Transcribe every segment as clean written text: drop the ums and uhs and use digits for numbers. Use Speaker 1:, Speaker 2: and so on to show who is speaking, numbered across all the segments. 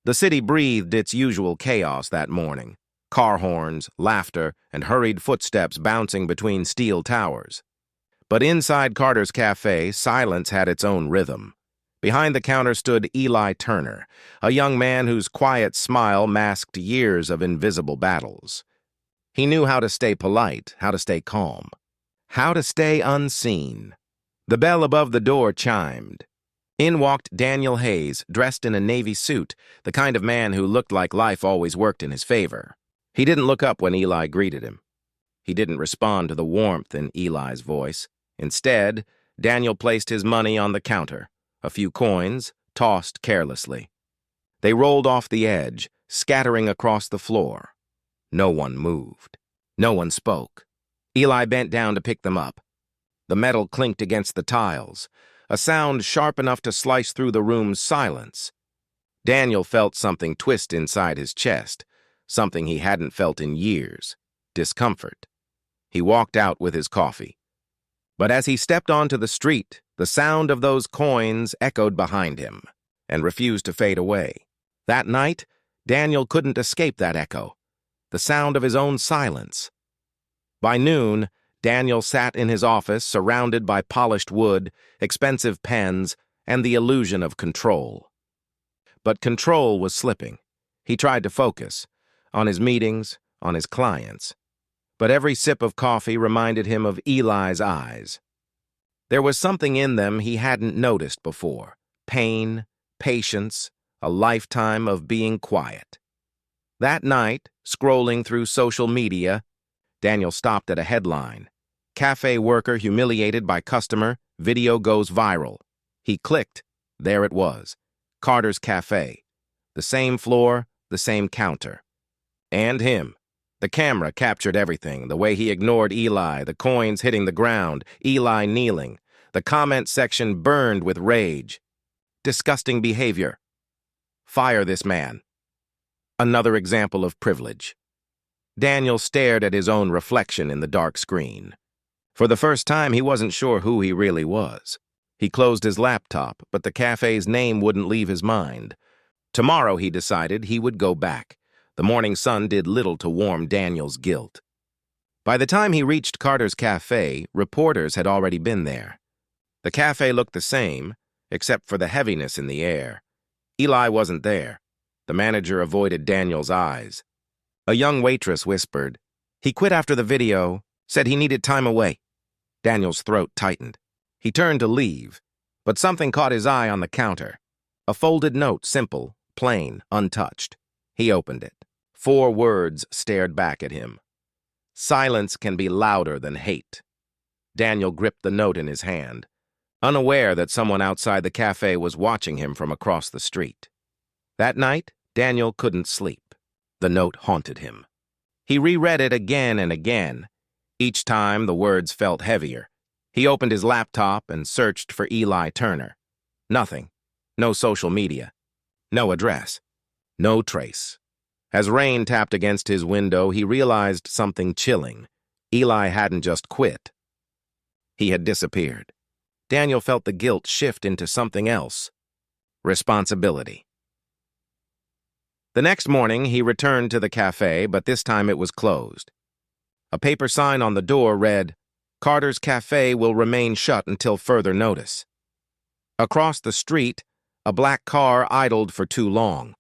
Speaker 1: The city breathed its usual chaos that morning. Car horns, laughter, and hurried footsteps bouncing between steel towers. But inside Carter's cafe, silence had its own rhythm. Behind the counter stood Eli Turner, a young man whose quiet smile masked years of invisible battles. He knew how to stay polite, how to stay calm, how to stay unseen. The bell above the door chimed. In walked Daniel Hayes, dressed in a navy suit, the kind of man who looked like life always worked in his favor. He didn't look up when Eli greeted him. He didn't respond to the warmth in Eli's voice. Instead, Daniel placed his money on the counter, a few coins tossed carelessly. They rolled off the edge, scattering across the floor. No one moved. No one spoke. Eli bent down to pick them up. The metal clinked against the tiles, a sound sharp enough to slice through the room's silence. Daniel felt something twist inside his chest, something he hadn't felt in years: discomfort. He walked out with his coffee. But as he stepped onto the street, the sound of those coins echoed behind him and refused to fade away. That night, Daniel couldn't escape that echo, the sound of his own silence. By noon, Daniel sat in his office surrounded by polished wood, expensive pens, and the illusion of control. But control was slipping. He tried to focus on his meetings, on his clients. But every sip of coffee reminded him of Eli's eyes. There was something in them he hadn't noticed before: pain, patience, a lifetime of being quiet. That night, scrolling through social media, Daniel stopped at a headline: "Cafe worker humiliated by customer, video goes viral." He clicked. There it was. Carter's Cafe. The same floor, the same counter. And him. The camera captured everything: the way he ignored Eli, the coins hitting the ground, Eli kneeling. The comment section burned with rage. Disgusting behavior. Fire this man. Another example of privilege. Daniel stared at his own reflection in the dark screen. For the first time, he wasn't sure who he really was. He closed his laptop, but the cafe's name wouldn't leave his mind. Tomorrow, he decided, he would go back. The morning sun did little to warm Daniel's guilt. By the time he reached Carter's Cafe, reporters had already been there. The cafe looked the same, except for the heaviness in the air. Eli wasn't there. The manager avoided Daniel's eyes. A young waitress whispered. He quit after the video, said he needed time away. Daniel's throat tightened. He turned to leave, but something caught his eye on the counter. A folded note, simple, plain, untouched. He opened it. 4 words stared back at him. Silence can be louder than hate. Daniel gripped the note in his hand, unaware that someone outside the cafe was watching him from across the street. That night, Daniel couldn't sleep. The note haunted him. He reread it again and again. Each time, the words felt heavier. He opened his laptop and searched for Eli Turner. Nothing. No social media. No address. No trace. As rain tapped against his window, he realized something chilling. Eli hadn't just quit. He had disappeared. Daniel felt the guilt shift into something else: responsibility. The next morning, he returned to the cafe, but this time it was closed. A paper sign on the door read, "Carter's Cafe will remain shut until further notice." Across the street, a black car idled for too long.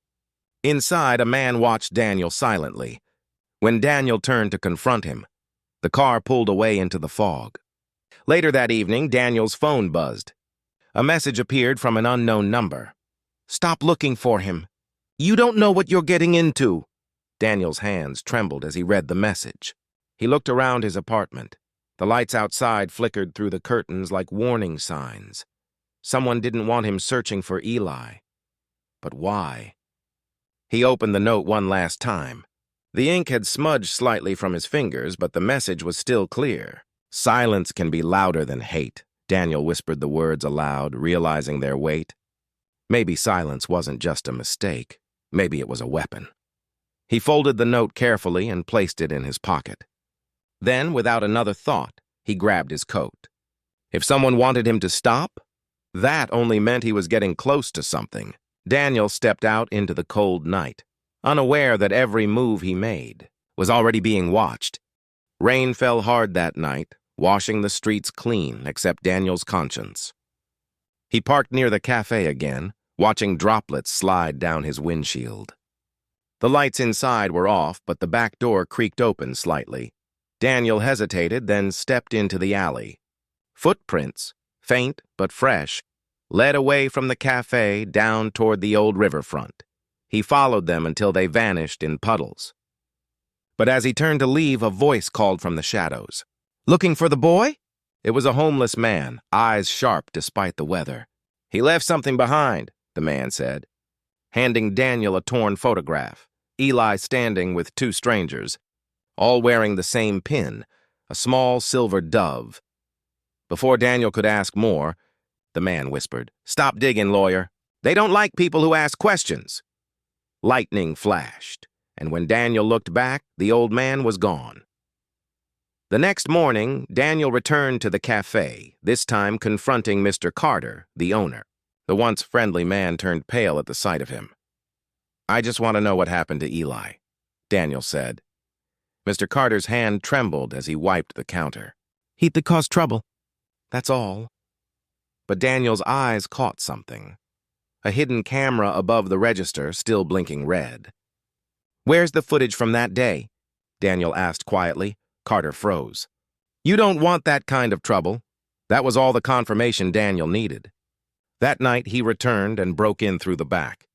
Speaker 1: Inside, a man watched Daniel silently. When Daniel turned to confront him, the car pulled away into the fog. Later that evening, Daniel's phone buzzed. A message appeared from an unknown number. "Stop looking for him. You don't know what you're getting into." Daniel's hands trembled as he read the message. He looked around his apartment. The lights outside flickered through the curtains like warning signs. Someone didn't want him searching for Eli. But why? He opened the note one last time. The ink had smudged slightly from his fingers, but the message was still clear. "Silence can be louder than hate." Daniel whispered the words aloud, realizing their weight. Maybe silence wasn't just a mistake. Maybe it was a weapon. He folded the note carefully and placed it in his pocket. Then, without another thought, he grabbed his coat. If someone wanted him to stop, that only meant he was getting close to something. Daniel stepped out into the cold night, unaware that every move he made was already being watched. Rain fell hard that night, washing the streets clean except Daniel's conscience. He parked near the cafe again, watching droplets slide down his windshield. The lights inside were off, but the back door creaked open slightly. Daniel hesitated, then stepped into the alley. Footprints, faint but fresh, led away from the cafe down toward the old riverfront. He followed them until they vanished in puddles. But as he turned to leave, a voice called from the shadows. "Looking for the boy?" It was a homeless man, eyes sharp despite the weather. "He left something behind," the man said, handing Daniel a torn photograph. Eli standing with two strangers, all wearing the same pin, a small silver dove. Before Daniel could ask more, the man whispered, "Stop digging, lawyer. They don't like people who ask questions." Lightning flashed, and when Daniel looked back, the old man was gone. The next morning, Daniel returned to the cafe, this time confronting Mr. Carter, the owner. The once friendly man turned pale at the sight of him. "I just want to know what happened to Eli," Daniel said. Mr. Carter's hand trembled as he wiped the counter. "He'd caused trouble. That's all." But Daniel's eyes caught something. A hidden camera above the register, still blinking red. "Where's the footage from that day?" Daniel asked quietly. Carter froze. "You don't want that kind of trouble." That was all the confirmation Daniel needed. That night, he returned and broke in through the back.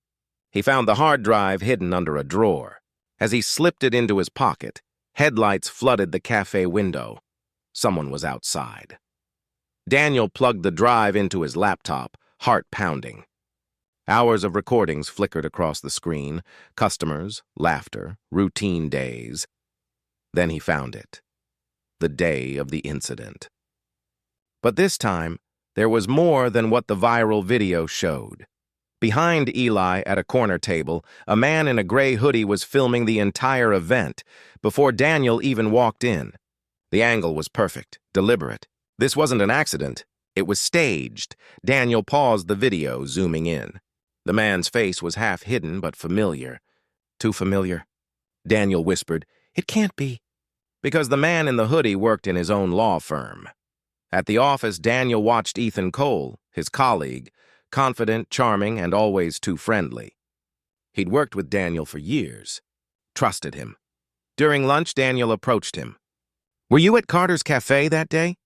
Speaker 1: He found the hard drive hidden under a drawer. As he slipped it into his pocket, headlights flooded the cafe window. Someone was outside. Daniel plugged the drive into his laptop, heart pounding. Hours of recordings flickered across the screen, customers, laughter, routine days. Then he found it. The day of the incident. But this time, there was more than what the viral video showed. Behind Eli at a corner table, a man in a gray hoodie was filming the entire event before Daniel even walked in. The angle was perfect, deliberate. This wasn't an accident. It was staged. Daniel paused the video, zooming in. The man's face was half hidden but familiar. "Too familiar," Daniel whispered. "It can't be." Because the man in the hoodie worked in his own law firm. At the office, Daniel watched Ethan Cole, his colleague, confident, charming, and always too friendly. He'd worked with Daniel for years, trusted him. During lunch, Daniel approached him. "Were you at Carter's Cafe that day?"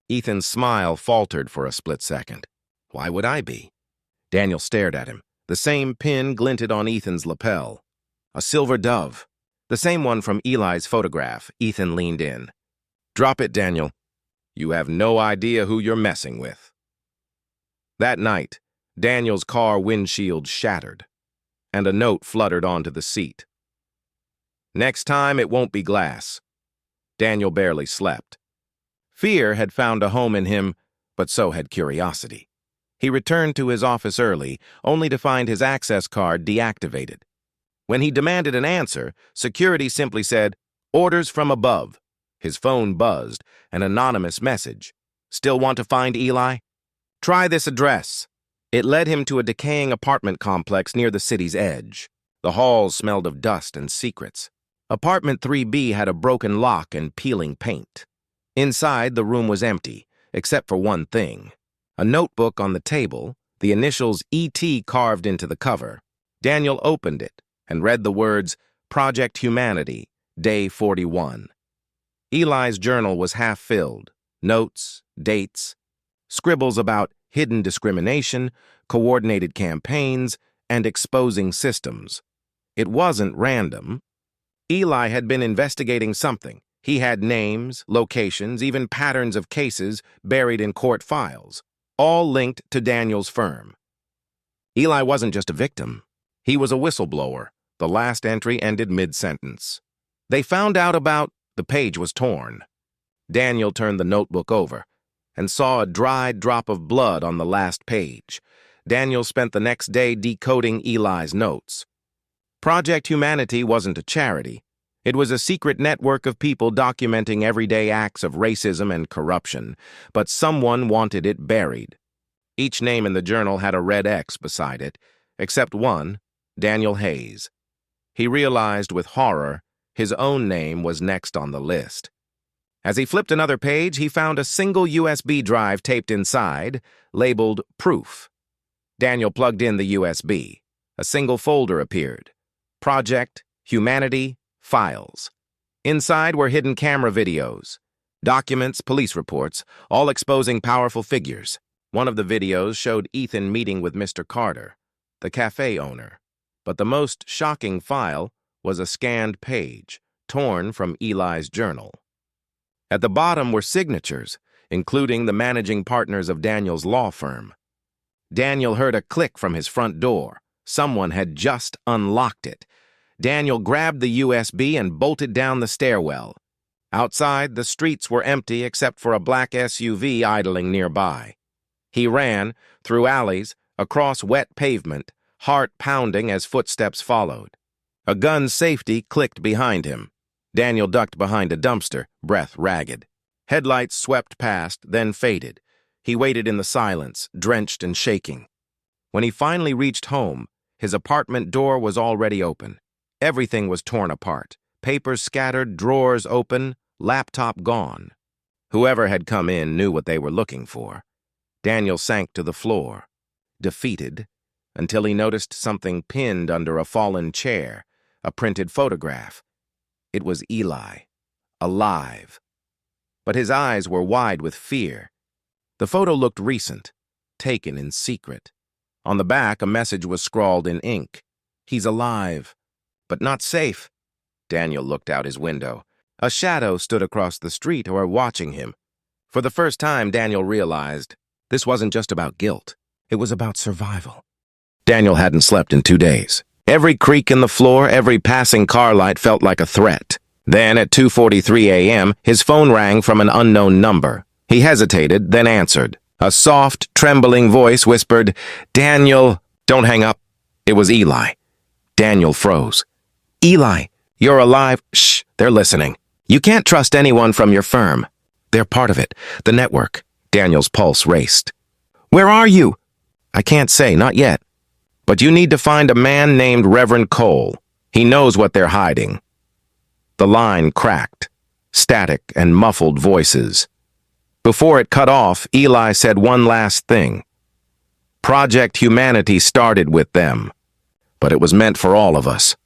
Speaker 1: Ethan's smile faltered for a split second. "Why would I be?" Daniel stared at him. The same pin glinted on Ethan's lapel. A silver dove. The same one from Eli's photograph. Ethan leaned in. "Drop it, Daniel. You have no idea who you're messing with." That night, Daniel's car windshield shattered, and a note fluttered onto the seat. "Next time, it won't be glass." Daniel barely slept. Fear had found a home in him, but so had curiosity. He returned to his office early, only to find his access card deactivated. When he demanded an answer, security simply said, "Orders from above." His phone buzzed, an anonymous message. "Still want to find Eli? Try this address." It led him to a decaying apartment complex near the city's edge. The halls smelled of dust and secrets. Apartment 3B had a broken lock and peeling paint. Inside, the room was empty, except for one thing. A notebook on the table, the initials ET carved into the cover. Daniel opened it and read the words, "Project Humanity, Day 41. Eli's journal was half-filled. Notes, dates, scribbles about hidden discrimination, coordinated campaigns, and exposing systems. It wasn't random. Eli had been investigating something. He had names, locations, even patterns of cases buried in court files, all linked to Daniel's firm. Eli wasn't just a victim. He was a whistleblower. The last entry ended mid-sentence. They found out about... The page was torn. Daniel turned the notebook over and saw a dried drop of blood on the last page. Daniel spent the next day decoding Eli's notes. Project Humanity wasn't a charity. It was a secret network of people documenting everyday acts of racism and corruption, but someone wanted it buried. Each name in the journal had a red X beside it, except one, Daniel Hayes. He realized with horror his own name was next on the list. As he flipped another page, he found a single USB drive taped inside, labeled Proof. Daniel plugged in the USB. A single folder appeared. Project, Humanity, Files. Inside were hidden camera videos, documents, police reports, all exposing powerful figures. One of the videos showed Ethan meeting with Mr. Carter, the cafe owner. But the most shocking file was a scanned page, torn from Eli's journal. At the bottom were signatures, including the managing partners of Daniel's law firm. Daniel heard a click from his front door. Someone had just unlocked it. Daniel grabbed the USB and bolted down the stairwell. Outside, the streets were empty except for a black SUV idling nearby. He ran, through alleys, across wet pavement, heart pounding as footsteps followed. A gun's safety clicked behind him. Daniel ducked behind a dumpster, breath ragged. Headlights swept past, then faded. He waited in the silence, drenched and shaking. When he finally reached home, his apartment door was already open. Everything was torn apart. Papers scattered, drawers open, laptop gone. Whoever had come in knew what they were looking for. Daniel sank to the floor, defeated, until he noticed something pinned under a fallen chair, a printed photograph. It was Eli, alive. But his eyes were wide with fear. The photo looked recent, taken in secret. On the back, a message was scrawled in ink. He's alive, but not safe. Daniel looked out his window. A shadow stood across the street or watching him. For the first time, Daniel realized this wasn't just about guilt. It was about survival. Daniel hadn't slept in 2 days. Every creak in the floor, every passing car light felt like a threat. Then, at 2:43 a.m., his phone rang from an unknown number. He hesitated, then answered. A soft, trembling voice whispered, "Daniel, don't hang up." It was Eli. Daniel froze. "Eli, you're alive." "Shh, they're listening. You can't trust anyone from your firm. They're part of it, the network." Daniel's pulse raced. "Where are you?" "I can't say, not yet. But you need to find a man named Reverend Cole. He knows what they're hiding." The line cracked, static and muffled voices. Before it cut off, Eli said one last thing. Project Humanity started with them, but it was meant for all of us.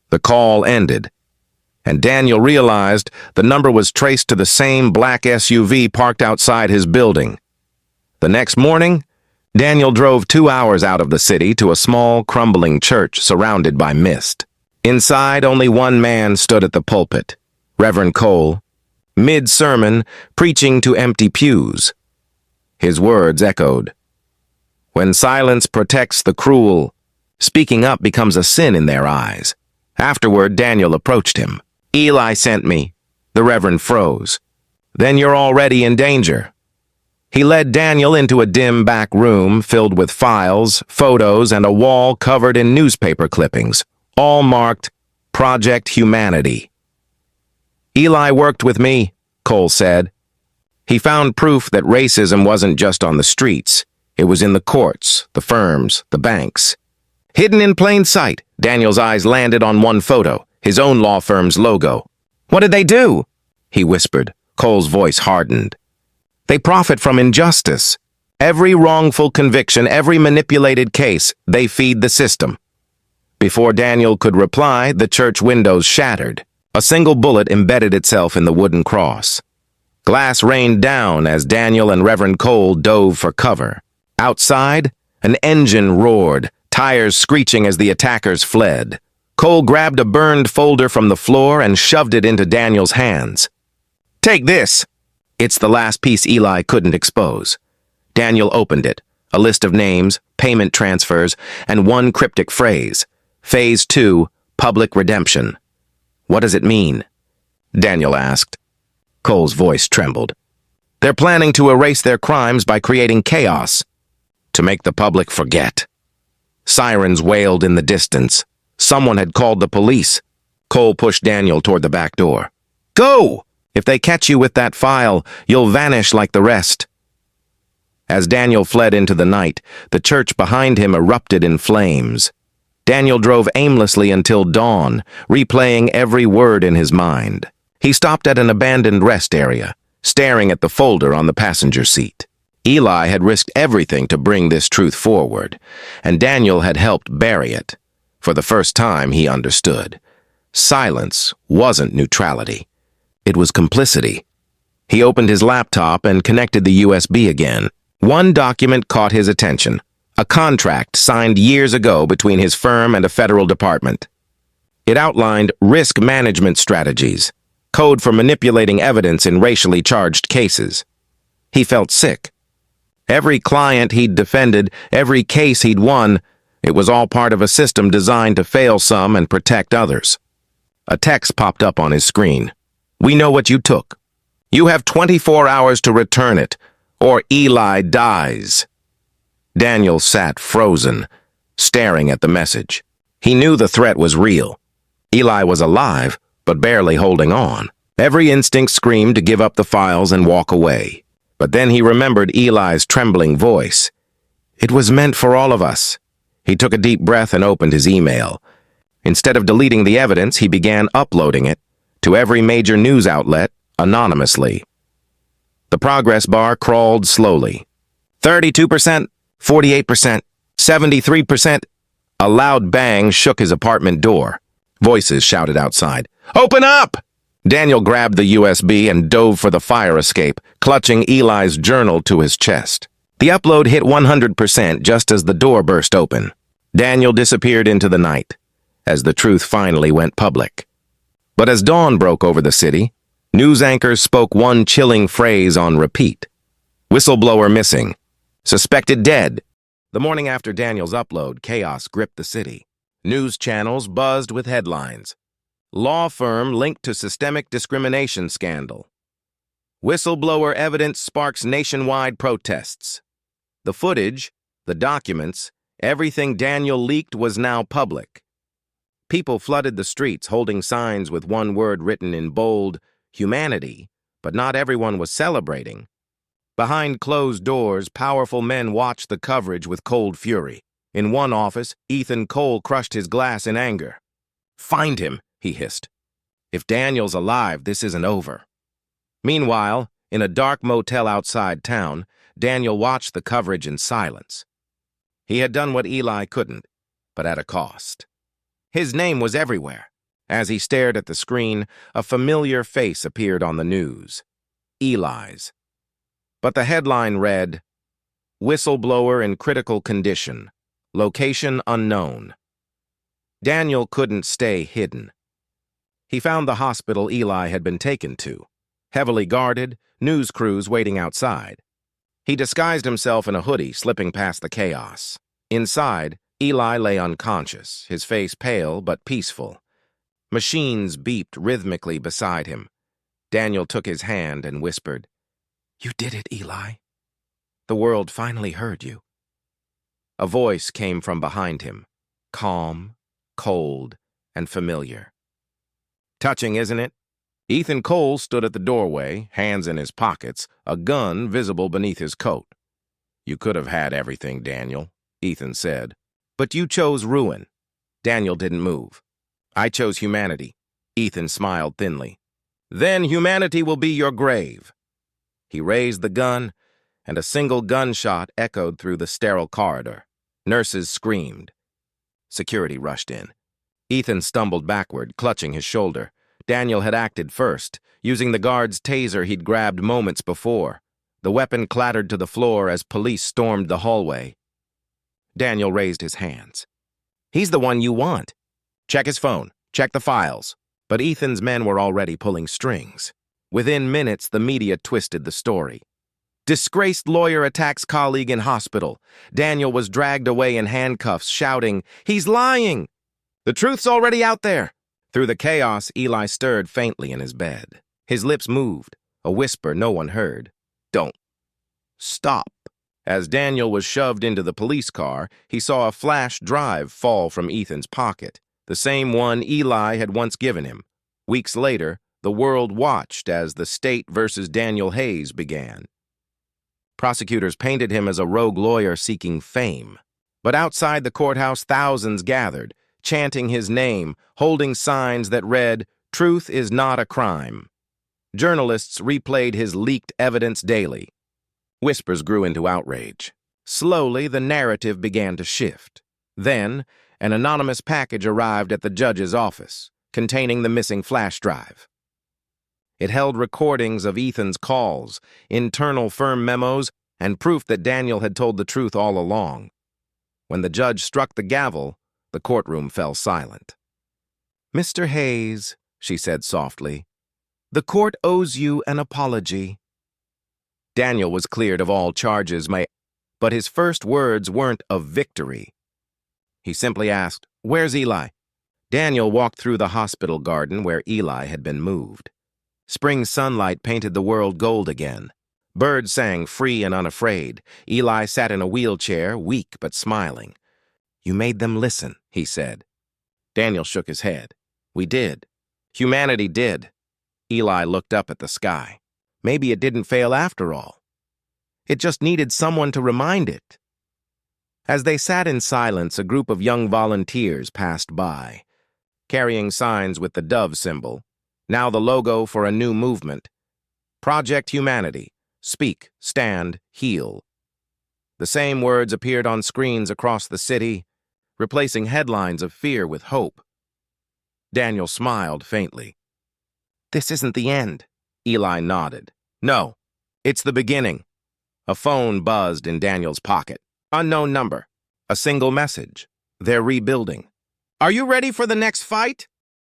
Speaker 1: The call ended, and Daniel realized the number was traced to the same black SUV parked outside his building. The next morning, Daniel drove 2 hours out of the city to a small, crumbling church surrounded by mist. Inside, only one man stood at the pulpit, Reverend Cole, mid-sermon, preaching to empty pews. His words echoed. When silence protects the cruel, speaking up becomes a sin in their eyes. Afterward, Daniel approached him. "Eli sent me." The Reverend froze. "Then you're already in danger." He led Daniel into a dim back room filled with files, photos, and a wall covered in newspaper clippings, all marked Project Humanity. "Eli worked with me," Cole said. He found proof that racism wasn't just on the streets. It was in the courts, the firms, the banks. Hidden in plain sight, Daniel's eyes landed on one photo, his own law firm's logo. "What did they do?" he whispered. Cole's voice hardened. "They profit from injustice. Every wrongful conviction, every manipulated case, they feed the system." Before Daniel could reply, the church windows shattered. A single bullet embedded itself in the wooden cross. Glass rained down as Daniel and Reverend Cole dove for cover. Outside, an engine roared, tires screeching as the attackers fled. Cole grabbed a burned folder from the floor and shoved it into Daniel's hands. "Take this." It's the last piece Eli couldn't expose. Daniel opened it, a list of names, payment transfers, and one cryptic phrase. Phase 2, Public Redemption. "What does it mean?" Daniel asked. Cole's voice trembled. "They're planning to erase their crimes by creating chaos, to make the public forget." Sirens wailed in the distance. Someone had called the police. Cole pushed Daniel toward the back door. "Go! If they catch you with that file, you'll vanish like the rest." As Daniel fled into the night, the church behind him erupted in flames. Daniel drove aimlessly until dawn, replaying every word in his mind. He stopped at an abandoned rest area, staring at the folder on the passenger seat. Eli had risked everything to bring this truth forward, and Daniel had helped bury it. For the first time, he understood. Silence wasn't neutrality. It was complicity. He opened his laptop and connected the USB again. One document caught his attention. A contract signed years ago between his firm and a federal department. It outlined risk management strategies, code for manipulating evidence in racially charged cases. He felt sick. Every client he'd defended, every case he'd won, it was all part of a system designed to fail some and protect others. A text popped up on his screen. "We know what you took. You have 24 hours to return it, or Eli dies." Daniel sat frozen, staring at the message. He knew the threat was real. Eli was alive, but barely holding on. Every instinct screamed to give up the files and walk away. But then he remembered Eli's trembling voice. It was meant for all of us. He took a deep breath and opened his email. Instead of deleting the evidence, he began uploading it to every major news outlet anonymously. The progress bar crawled slowly. 32%, 48%, 73%. A loud bang shook his apartment door. Voices shouted outside, "Open up!" Daniel grabbed the USB and dove for the fire escape, clutching Eli's journal to his chest. The upload hit 100% just as the door burst open. Daniel disappeared into the night, as the truth finally went public. But as dawn broke over the city, news anchors spoke one chilling phrase on repeat. Whistleblower missing. Suspected dead. The morning after Daniel's upload, chaos gripped the city. News channels buzzed with headlines. Law firm linked to systemic discrimination scandal. Whistleblower evidence sparks nationwide protests. The footage, the documents, everything Daniel leaked was now public. People flooded the streets holding signs with one word written in bold, humanity, but not everyone was celebrating. Behind closed doors, powerful men watched the coverage with cold fury. In one office, Ethan Cole crushed his glass in anger. "Find him," he hissed. "If Daniel's alive, this isn't over." Meanwhile, in a dark motel outside town, Daniel watched the coverage in silence. He had done what Eli couldn't, but at a cost. His name was everywhere. As he stared at the screen, a familiar face appeared on the news. Eli's. But the headline read, "Whistleblower in critical condition. Location unknown." Daniel couldn't stay hidden. He found the hospital Eli had been taken to, heavily guarded, news crews waiting outside. He disguised himself in a hoodie, slipping past the chaos. Inside, Eli lay unconscious, his face pale but peaceful. Machines beeped rhythmically beside him. Daniel took his hand and whispered, "You did it, Eli. The world finally heard you." A voice came from behind him, calm, cold, and familiar. Touching, isn't it? Ethan Cole stood at the doorway, hands in his pockets, a gun visible beneath his coat. "You could have had everything, Daniel," Ethan said. "But you chose ruin." Daniel didn't move. "I chose humanity." Ethan smiled thinly. "Then humanity will be your grave." He raised the gun, and a single gunshot echoed through the sterile corridor. Nurses screamed. Security rushed in. Ethan stumbled backward, clutching his shoulder. Daniel had acted first, using the guard's taser he'd grabbed moments before. The weapon clattered to the floor as police stormed the hallway. Daniel raised his hands. "He's the one you want. Check his phone. Check the files." But Ethan's men were already pulling strings. Within minutes, the media twisted the story. Disgraced lawyer attacks colleague in hospital. Daniel was dragged away in handcuffs, shouting, "He's lying! The truth's already out there!" Through the chaos, Eli stirred faintly in his bed. His lips moved, a whisper no one heard. "Don't stop." As Daniel was shoved into the police car, he saw a flash drive fall from Ethan's pocket, the same one Eli had once given him. Weeks later, the world watched as the state versus Daniel Hayes began. Prosecutors painted him as a rogue lawyer seeking fame. But outside the courthouse, thousands gathered, chanting his name, holding signs that read, "Truth is not a crime." Journalists replayed his leaked evidence daily. Whispers grew into outrage. Slowly, the narrative began to shift. Then, an anonymous package arrived at the judge's office, containing the missing flash drive. It held recordings of Ethan's calls, internal firm memos, and proof that Daniel had told the truth all along. When the judge struck the gavel, the courtroom fell silent. "Mr. Hayes," she said softly, "the court owes you an apology." Daniel was cleared of all charges, but his first words weren't of victory. He simply asked, "Where's Eli?" Daniel walked through the hospital garden where Eli had been moved. Spring sunlight painted the world gold again. Birds sang free and unafraid. Eli sat in a wheelchair, weak but smiling. "You made them listen," he said. Daniel shook his head. "We did. Humanity did." Eli looked up at the sky. Maybe it didn't fail after all. It just needed someone to remind it. As they sat in silence, a group of young volunteers passed by, carrying signs with the dove symbol, now the logo for a new movement. Project Humanity. Speak, stand, heal. The same words appeared on screens across the city, replacing headlines of fear with hope. Daniel smiled faintly. "This isn't the end." Eli nodded. "No, it's the beginning." A phone buzzed in Daniel's pocket. Unknown number. A single message. "They're rebuilding." "Are you ready for the next fight?"